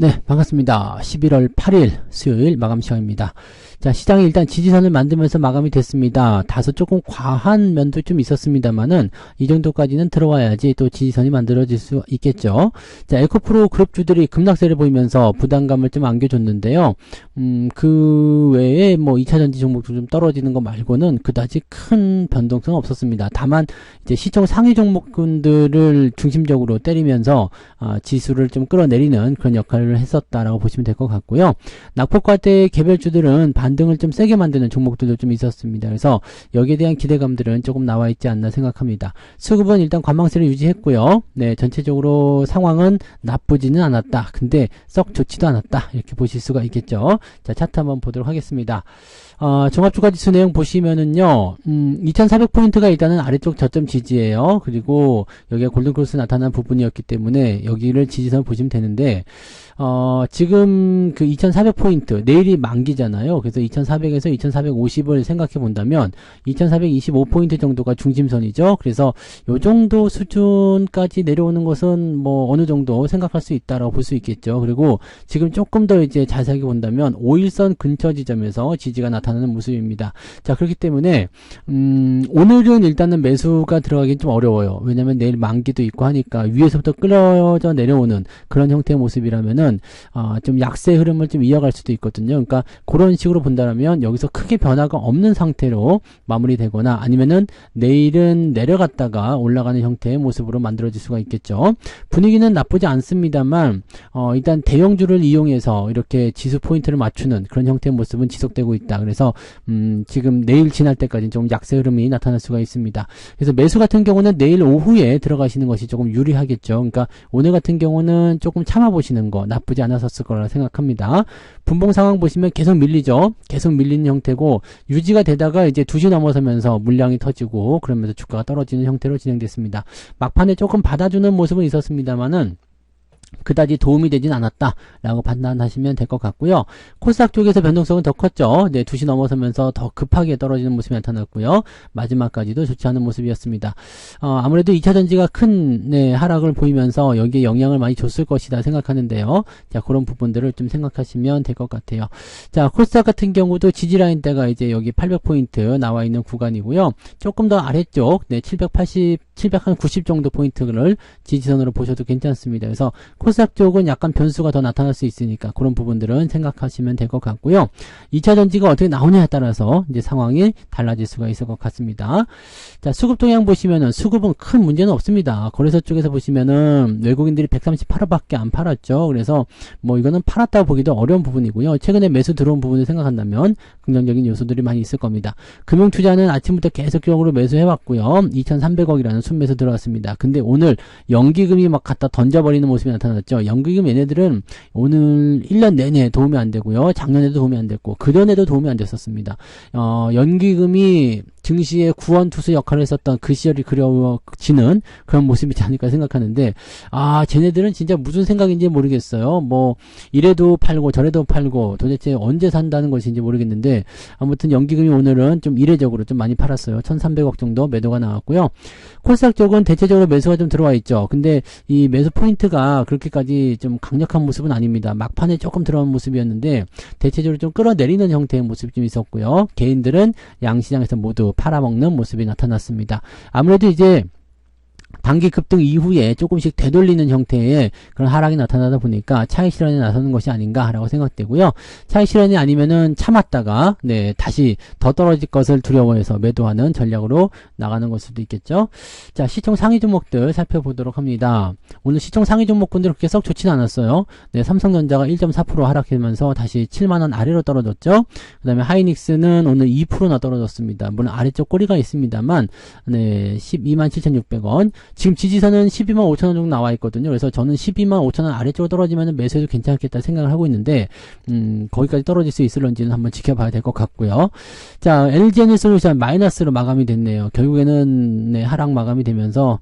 네, 반갑습니다. 11월 8일 수요일 마감 시간입니다. 자, 시장이 일단 지지선을 만들면서 마감이 됐습니다. 다소 조금 과한 면도 좀 있었습니다만은 이 정도까지는 들어와야지 또 지지선이 만들어질 수 있겠죠. 자, 에코프로 그룹주들이 급락세를 보이면서 부담감을 좀 안겨줬는데요. 그 외에 뭐 2차전지 종목도 좀 떨어지는 거 말고는 그다지 큰 변동성은 없었습니다. 다만 이제 시총 상위 종목군들을 중심적으로 때리면서 지수를 좀 끌어내리는 그런 역할을 했었다라고 보시면 될 것 같고요. 낙폭과대 개별주들은 반등을 좀 세게 만드는 종목들도 좀 있었습니다. 그래서 여기에 대한 기대감들은 조금 나와 있지 않나 생각합니다. 수급은 일단 관망세를 유지했고요. 네, 전체적으로 상황은 나쁘지는 않았다. 근데 썩 좋지도 않았다. 이렇게 보실 수가 있겠죠. 자, 차트 한번 보도록 하겠습니다. 종합주가지수 내용 보시면은요, 2400포인트가 일단은 아래쪽 저점 지지예요. 그리고 여기가 골든크로스 나타난 부분이었기 때문에 여기를 지지선 보시면 되는데, 지금 그 2400포인트, 내일이 만기잖아요. 그래서 2400에서 2450을 생각해 본다면 2425포인트 정도가 중심선이죠. 그래서 요 정도 수준까지 내려오는 것은 뭐 어느 정도 생각할 수 있다라고 볼 수 있겠죠. 그리고 지금 조금 더 이제 자세하게 본다면 5일선 근처 지점에서 지지가 나타나는 모습입니다. 자, 그렇기 때문에 오늘은 일단은 매수가 들어가긴 좀 어려워요. 왜냐면 내일 만기도 있고 하니까 위에서부터 끌어져 내려오는 그런 형태의 모습이라면은 좀 약세 흐름을 좀 이어갈 수도 있거든요. 그러니까 그런 식으로 본다면 여기서 크게 변화가 없는 상태로 마무리되거나 아니면은 내일은 내려갔다가 올라가는 형태의 모습으로 만들어질 수가 있겠죠. 분위기는 나쁘지 않습니다만 일단 대형주를 이용해서 이렇게 지수 포인트를 맞추는 그런 형태의 모습은 지속되고 있다. 그래서 지금 내일 지날 때까지는 좀 약세 흐름이 나타날 수가 있습니다. 그래서 매수 같은 경우는 내일 오후에 들어가시는 것이 조금 유리하겠죠. 그러니까 오늘 같은 경우는 조금 참아보시는 거 나쁘지 않았었을 거라 생각합니다. 분봉 상황 보시면 계속 밀리죠. 계속 밀리는 형태고 유지가 되다가 이제 2시 넘어서면서 물량이 터지고 그러면서 주가가 떨어지는 형태로 진행됐습니다. 막판에 조금 받아주는 모습은 있었습니다만은 그다지 도움이 되진 않았다라고 판단하시면 될 것 같고요. 코스닥 쪽에서 변동성은 더 컸죠. 네, 2시 넘어서면서 더 급하게 떨어지는 모습이 나타났고요. 마지막까지도 좋지 않은 모습이었습니다. 아무래도 2차전지가 큰 하락을 보이면서 여기에 영향을 많이 줬을 것이다 생각하는데요. 자, 그런 부분들을 좀 생각하시면 될 것 같아요. 자, 코스닥 같은 경우도 지지라인대가 이제 여기 800포인트 나와 있는 구간이고요. 조금 더 아래쪽, 네, 790 정도 포인트를 지지선으로 보셔도 괜찮습니다. 그래서 코스닥 쪽은 약간 변수가 더 나타날 수 있으니까 그런 부분들은 생각하시면 될 것 같고요. 2차전지가 어떻게 나오냐에 따라서 이제 상황이 달라질 수가 있을 것 같습니다. 자, 수급 동향 보시면은 수급은 큰 문제는 없습니다. 거래소 쪽에서 보시면은 외국인들이 138억밖에 안 팔았죠. 그래서 뭐 이거는 팔았다고 보기도 어려운 부분이고요. 최근에 매수 들어온 부분을 생각한다면 긍정적인 요소들이 많이 있을 겁니다. 금융투자는 아침부터 계속적으로 매수해왔고요. 2,300억이라는 순매수 들어왔습니다. 근데 오늘 연기금이 막 갖다 던져버리는 모습이 나타났죠. 연기금 얘네들은 오늘 1년 내내 도움이 안 되고요. 작년에도 도움이 안 됐고 그전에도 도움이 안 됐었습니다. 연기금이 증시의 구원투수 역할을 했었던 그 시절이 그려지는 그런 모습이지 않을까 생각하는데 쟤네들은 진짜 무슨 생각인지 모르겠어요. 뭐 이래도 팔고 저래도 팔고 도대체 언제 산다는 것인지 모르겠는데 아무튼 연기금이 오늘은 좀 이례적으로 좀 많이 팔았어요. 1,300억 정도 매도가 나왔고요. 코스닥 쪽은 대체적으로 매수가 좀 들어와 있죠. 근데 이 매수 포인트가 그렇게까지 좀 강력한 모습은 아닙니다. 막판에 조금 들어온 모습이었는데 대체적으로 좀 끌어내리는 형태의 모습이 좀 있었고요. 개인들은 양시장에서 모두 팔아먹는 모습이 나타났습니다. 아무래도 이제 단기 급등 이후에 조금씩 되돌리는 형태의 그런 하락이 나타나다 보니까 차익 실현에 나서는 것이 아닌가라고 생각되고요. 차익 실현이 아니면은 참았다가 다시 더 떨어질 것을 두려워해서 매도하는 전략으로 나가는 걸 수도 있겠죠. 자, 시총 상위 종목들 살펴보도록 합니다. 오늘 시총 상위 종목군들 그렇게 썩 좋지는 않았어요. 삼성전자가 1.4% 하락하면서 다시 7만원 아래로 떨어졌죠. 그 다음에 하이닉스는 오늘 2%나 떨어졌습니다. 물론 아래쪽 꼬리가 있습니다만 127,600원. 지금 지지선은 125,000원 정도 나와 있거든요. 그래서 저는 125,000원 아래쪽으로 떨어지면 매수해도 괜찮겠다 생각을 하고 있는데 거기까지 떨어질 수 있을런지는 한번 지켜봐야 될 것 같고요. 자, LG에너지솔루션 마이너스로 마감이 됐네요. 결국에는 하락 마감이 되면서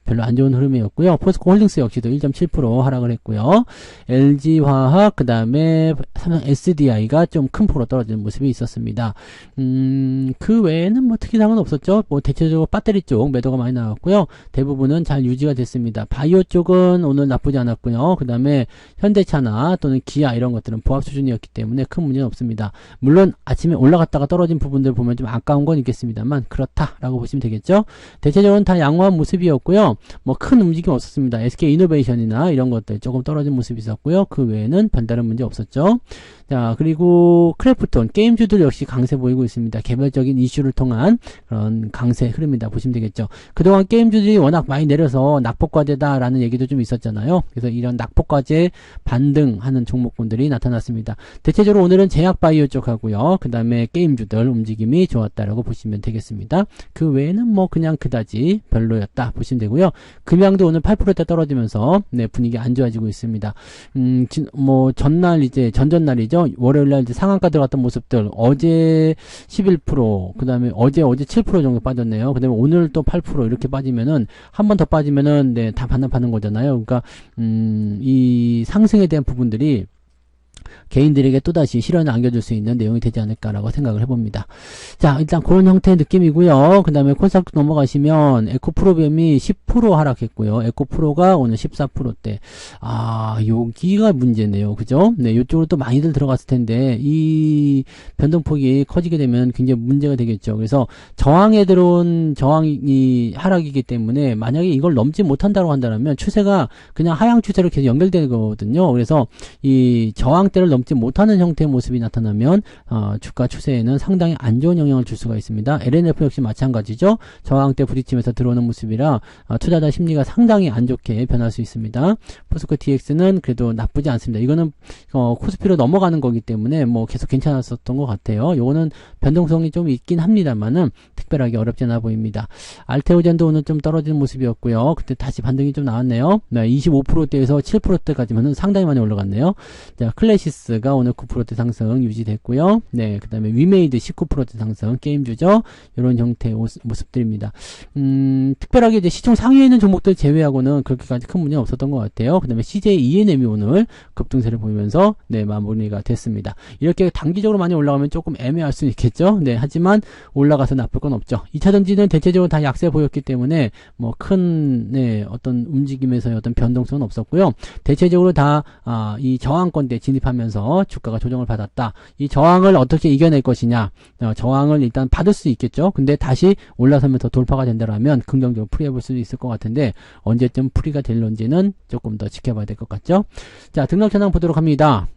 별로 안 좋은 흐름이었고요. 포스코홀딩스 역시도 1.7% 하락을 했고요. LG화학 그 다음에 삼성 SDI가 좀 큰 폭으로 떨어지는 모습이 있었습니다. 그 외에는 뭐 특이사항은 없었죠. 뭐 대체적으로 배터리 쪽 매도가 많이 나왔고요. 대부분은 잘 유지가 됐습니다. 바이오 쪽은 오늘 나쁘지 않았고요. 그 다음에 현대차나 또는 기아 이런 것들은 보합 수준이었기 때문에 큰 문제는 없습니다. 물론 아침에 올라갔다가 떨어진 부분들 보면 좀 아까운 건 있겠습니다만 그렇다라고 보시면 되겠죠. 대체적으로는 다 양호한 모습이었고요. 뭐 큰 움직임 없었습니다. SK이노베이션이나 이런 것들 조금 떨어진 모습이 있었고요. 그 외에는 별다른 문제 없었죠. 자, 그리고 크래프톤 게임주들 역시 강세 보이고 있습니다. 개별적인 이슈를 통한 그런 강세 흐름이다 보시면 되겠죠. 그동안 게임주들이 워낙 많이 내려서 낙폭과제다라는 얘기도 좀 있었잖아요. 그래서 이런 낙폭과제 반등하는 종목군들이 나타났습니다. 대체적으로 오늘은 제약바이오 쪽하고요. 그 다음에 게임주들 움직임이 좋았다라고 보시면 되겠습니다. 그 외에는 뭐 그냥 그다지 별로였다 보시면 되고요. 금양도 오늘 8%대 떨어지면서 네, 분위기 안 좋아지고 있습니다. 뭐 전날 이제 전전날이죠. 월요일날 이제 상한가 들어갔던 모습들 어제 11% 그 다음에 어제 7% 정도 빠졌네요. 그 다음에 오늘 또 8% 이렇게 빠지면은 한 번 더 빠지면은 네, 다 반납하는 거잖아요. 그러니까 이 상승에 대한 부분들이 개인들에게 또다시 시련을 안겨줄 수 있는 내용이 되지 않을까라고 생각을 해봅니다. 자, 일단 그런 형태의 느낌이고요. 그 다음에 콘사크 넘어가시면 에코프로비움이 10% 하락했고요. 에코프로가 오늘 14%대. 아, 여기가 문제네요. 그죠? 네, 이쪽으로 또 많이들 들어갔을 텐데 이 변동폭이 커지게 되면 굉장히 문제가 되겠죠. 그래서 저항에 들어온 저항이 하락이기 때문에 만약에 이걸 넘지 못한다고 한다면 추세가 그냥 하향 추세로 계속 연결되거든요. 그래서 이 저항대를 넘지 못하는 형태의 모습이 나타나면 주가 추세에는 상당히 안 좋은 영향을 줄 수가 있습니다. LNF 역시 마찬가지죠. 저항대 부딪히면서 들어오는 모습이라 투자자 심리가 상당히 안 좋게 변할 수 있습니다. 포스코 DX는 그래도 나쁘지 않습니다. 이거는 코스피로 넘어가는 거기 때문에 뭐 계속 괜찮았었던 것 같아요. 요거는 변동성이 좀 있긴 합니다만은 특별하게 어렵지 않아 보입니다. 알테오젠도 오늘 좀 떨어지는 모습이었고요. 그때 다시 반등이 좀 나왔네요. 네, 25%대에서 7%대까지면은 상당히 많이 올라갔네요. 자, 클래시스가 오늘 9%대 상승 유지됐고요. 네, 그 다음에 위메이드 19%대 상승 게임주죠. 이런 형태의 모습들입니다. 특별하게 이제 시총 상위에 있는 종목들 제외하고는 그렇게까지 큰 문제는 없었던 것 같아요. 그 다음에 CJ ENM이 오늘 급등세를 보이면서 네, 마무리가 됐습니다. 이렇게 단기적으로 많이 올라가면 조금 애매할 수 있겠죠. 네, 하지만 올라가서 나쁠 건 없죠. 2차전지는 대체적으로 다 약세 보였기 때문에 뭐 큰 네, 어떤 움직임에서의 어떤 변동성은 없었고요. 대체적으로 다 이 저항권대 진입하면서 주가가 조정을 받았다. 이 저항을 어떻게 이겨낼 것이냐. 저항을 일단 받을 수 있겠죠. 근데 다시 올라서면서 돌파가 된다라면 긍정적으로 풀이해볼 수 있을 것 같은데 언제쯤 풀이가 될런지는 조금 더 지켜봐야 될 것 같죠. 자, 등락 현황 보도록 합니다.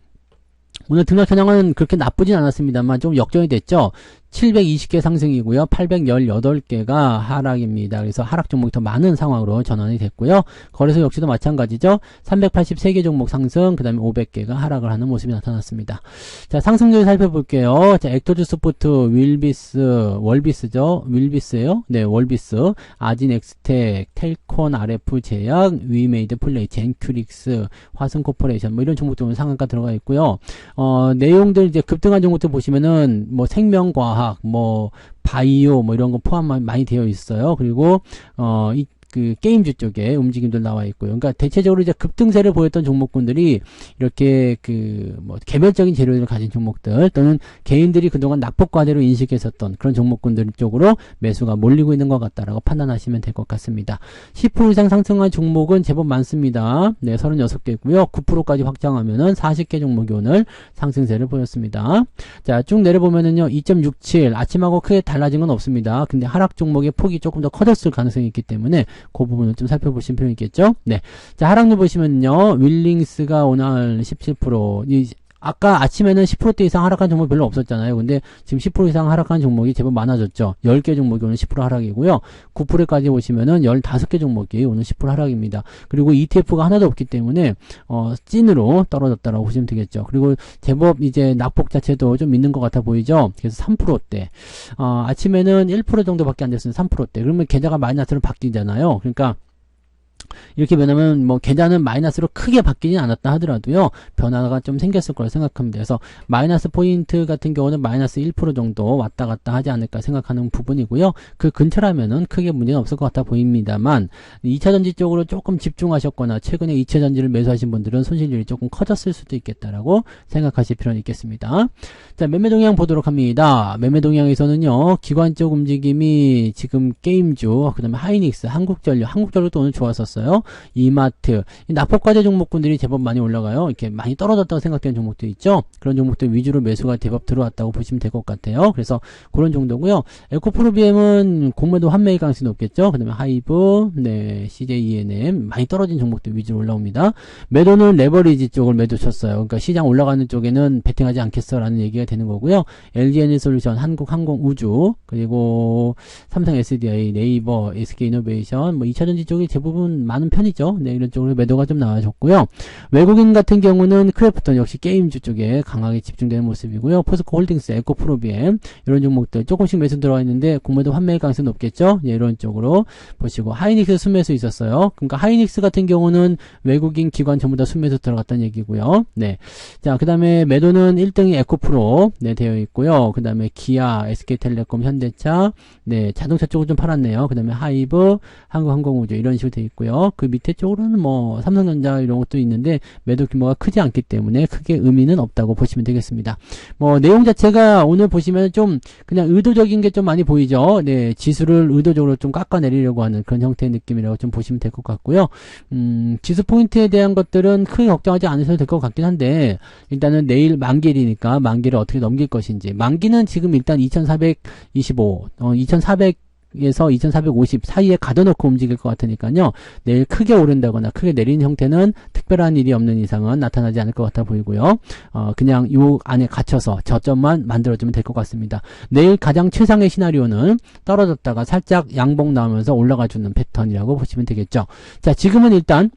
오늘 등락 현황은 그렇게 나쁘진 않았습니다만 좀 역전이 됐죠. 720개 상승이고요. 818개가 하락입니다. 그래서 하락 종목이 더 많은 상황으로 전환이 됐고요. 거래소 역시도 마찬가지죠. 383개 종목 상승, 그 다음에 500개가 하락을 하는 모습이 나타났습니다. 자, 상승률 살펴볼게요. 자, 엑토즈 스포트, 윌비스, 월비스죠. 윌비스예요. 네, 월비스, 아진엑스텍, 텔콘, RF 제약, 위메이드 플레이, 젠큐릭스, 화승코퍼레이션 뭐 이런 종목들 오늘 상한가 들어가 있고요. 내용들 이제 급등한 종목들 보시면은 뭐 생명과학 뭐 바이오 뭐 이런 거 포함 많이 되어 있어요. 그리고 그 게임주 쪽에 움직임들 나와 있고요. 그러니까 대체적으로 이제 급등세를 보였던 종목군들이 이렇게 뭐 개별적인 재료들을 가진 종목들 또는 개인들이 그동안 낙폭과대로 인식했었던 그런 종목군들 쪽으로 매수가 몰리고 있는 것 같다라고 판단하시면 될 것 같습니다. 10% 이상 상승한 종목은 제법 많습니다. 네, 36개고요. 9%까지 확장하면은 40개 종목이 오늘 상승세를 보였습니다. 자, 쭉 내려보면은요. 2.67 아침하고 크게 달라진 건 없습니다. 근데 하락 종목의 폭이 조금 더 커졌을 가능성이 있기 때문에 그 부분을 좀 살펴보신 필요가 있겠죠. 네. 자, 하락률 보시면요. 윌링스가 오늘 17%, 아까 아침에는 10%대 이상 하락한 종목이 별로 없었잖아요. 근데 지금 10% 이상 하락한 종목이 제법 많아졌죠. 10개 종목이 오늘 10% 하락이고요. 9%까지 보시면은 15개 종목이 오늘 10% 하락입니다. 그리고 ETF가 하나도 없기 때문에, 찐으로 떨어졌다라고 보시면 되겠죠. 그리고 제법 이제 낙폭 자체도 좀 있는 것 같아 보이죠. 그래서 3%대. 아침에는 1% 정도밖에 안 됐으면 3%대. 그러면 계좌가 마이너스로 바뀌잖아요. 그러니까, 이렇게 변하면 뭐 계좌는 마이너스로 크게 바뀌진 않았다 하더라도요, 변화가 좀 생겼을 거라 생각합니다. 그래서 마이너스 포인트 같은 경우는 마이너스 1% 정도 왔다 갔다 하지 않을까 생각하는 부분이고요. 그 근처라면은 크게 문제는 없을 것 같아 보입니다만 2차전지 쪽으로 조금 집중하셨거나 최근에 2차전지를 매수하신 분들은 손실률이 조금 커졌을 수도 있겠다라고 생각하실 필요는 있겠습니다. 자, 매매 동향 보도록 합니다. 매매 동향에서는요, 기관 쪽 움직임이 지금 게임주, 그 다음에 하이닉스, 한국전력도 오늘 좋았었어요. 이마트, 납폭과제 종목군들이 제법 많이 올라가요. 이렇게 많이 떨어졌다고 생각되는 종목들 있죠. 그런 종목들 위주로 매수가 제법 들어왔다고 보시면 될 것 같아요. 그래서 그런 정도고요. 에코프로비엠은 공매도 환매일 가능성이 높겠죠. 그 다음에 하이브, 네, CJENM 많이 떨어진 종목들 위주로 올라옵니다. 매도는 레버리지 쪽을 매도 쳤어요. 그러니까 시장 올라가는 쪽에는 베팅하지 않겠어라는 얘기가 되는 거고요. LG에너지솔루션, 한국항공우주, 그리고 삼성 SDI, 네이버, SK이노베이션, 뭐 2차전지 쪽이 대부분 많은 편이죠. 네, 이런 쪽으로 매도가 좀 나와줬고요. 외국인 같은 경우는 크래프톤 역시 게임주 쪽에 강하게 집중되는 모습이고요. 포스코홀딩스, 에코프로비엠 이런 종목들 조금씩 매수 들어와 있는데 공매도 환매일 가능성이 높겠죠. 네, 이런 쪽으로 보시고 하이닉스 순매수 있었어요. 그러니까 하이닉스 같은 경우는 외국인 기관 전부 다 순매수 들어갔다는 얘기고요. 네, 자, 그 다음에 매도는 1등이 에코프로 네, 되어 있고요. 그 다음에 기아, SK텔레콤, 현대차, 네, 자동차 쪽을 좀 팔았네요. 그 다음에 하이브, 한국항공우주 이런 식으로 되어 있고요. 그 밑에 쪽으로는 뭐 삼성전자 이런 것도 있는데 매도 규모가 크지 않기 때문에 크게 의미는 없다고 보시면 되겠습니다. 뭐 내용 자체가 오늘 보시면 좀 그냥 의도적인 게 좀 많이 보이죠. 네, 지수를 의도적으로 좀 깎아내리려고 하는 그런 형태의 느낌이라고 좀 보시면 될 것 같고요. 지수 포인트에 대한 것들은 크게 걱정하지 않으셔도 될 것 같긴 한데 일단은 내일 만기일이니까 만기를 어떻게 넘길 것인지, 만기는 지금 일단 2425, 2400에서 2450 사이에 가둬놓고 움직일 것 같으니까요. 내일 크게 오른다거나 크게 내리는 형태는 특별한 일이 없는 이상은 나타나지 않을 것 같아 보이고요. 그냥 요 안에 갇혀서 저점만 만들어주면 될 것 같습니다. 내일 가장 최상의 시나리오는 떨어졌다가 살짝 양봉 나오면서 올라가주는 패턴이라고 보시면 되겠죠. 자, 지금은 일단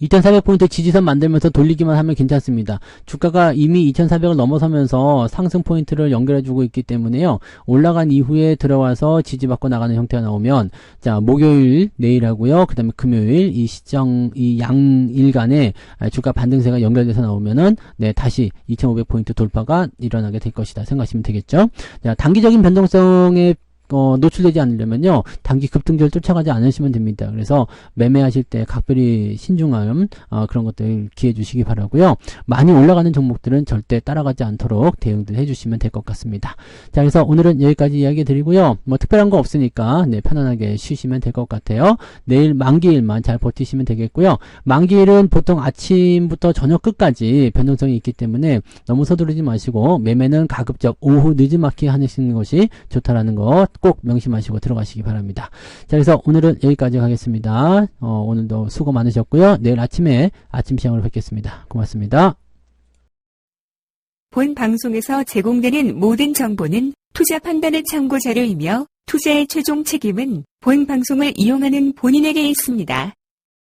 2400포인트 지지선 만들면서 돌리기만 하면 괜찮습니다. 주가가 이미 2400을 넘어서면서 상승 포인트를 연결해주고 있기 때문에요. 올라간 이후에 들어와서 지지받고 나가는 형태가 나오면, 자, 목요일, 내일하고요. 그 다음에 금요일, 이 양일간에 주가 반등세가 연결돼서 나오면은, 네, 다시 2500포인트 돌파가 일어나게 될 것이다 생각하시면 되겠죠. 자, 단기적인 변동성에 노출되지 않으려면요, 단기 급등주를 쫓아가지 않으시면 됩니다. 그래서 매매하실 때 각별히 신중함, 그런 것들 기해 주시기 바라고요. 많이 올라가는 종목들은 절대 따라가지 않도록 대응들 해주시면 될 것 같습니다. 자, 그래서 오늘은 여기까지 이야기 드리고요. 뭐 특별한 거 없으니까 네, 편안하게 쉬시면 될 것 같아요. 내일 만기일만 잘 버티시면 되겠고요. 만기일은 보통 아침부터 저녁 끝까지 변동성이 있기 때문에 너무 서두르지 마시고 매매는 가급적 오후 늦지막히 하시는 것이 좋다라는 거 꼭 명심하시고 들어가시기 바랍니다. 자, 그래서 오늘은 여기까지 하겠습니다. 오늘도 수고 많으셨고요. 내일 아침에 아침 시장으로 뵙겠습니다. 고맙습니다. 본 방송에서 제공되는 모든 정보는 투자 판단의 참고 자료이며 투자의 최종 책임은 본 방송을 이용하는 본인에게 있습니다.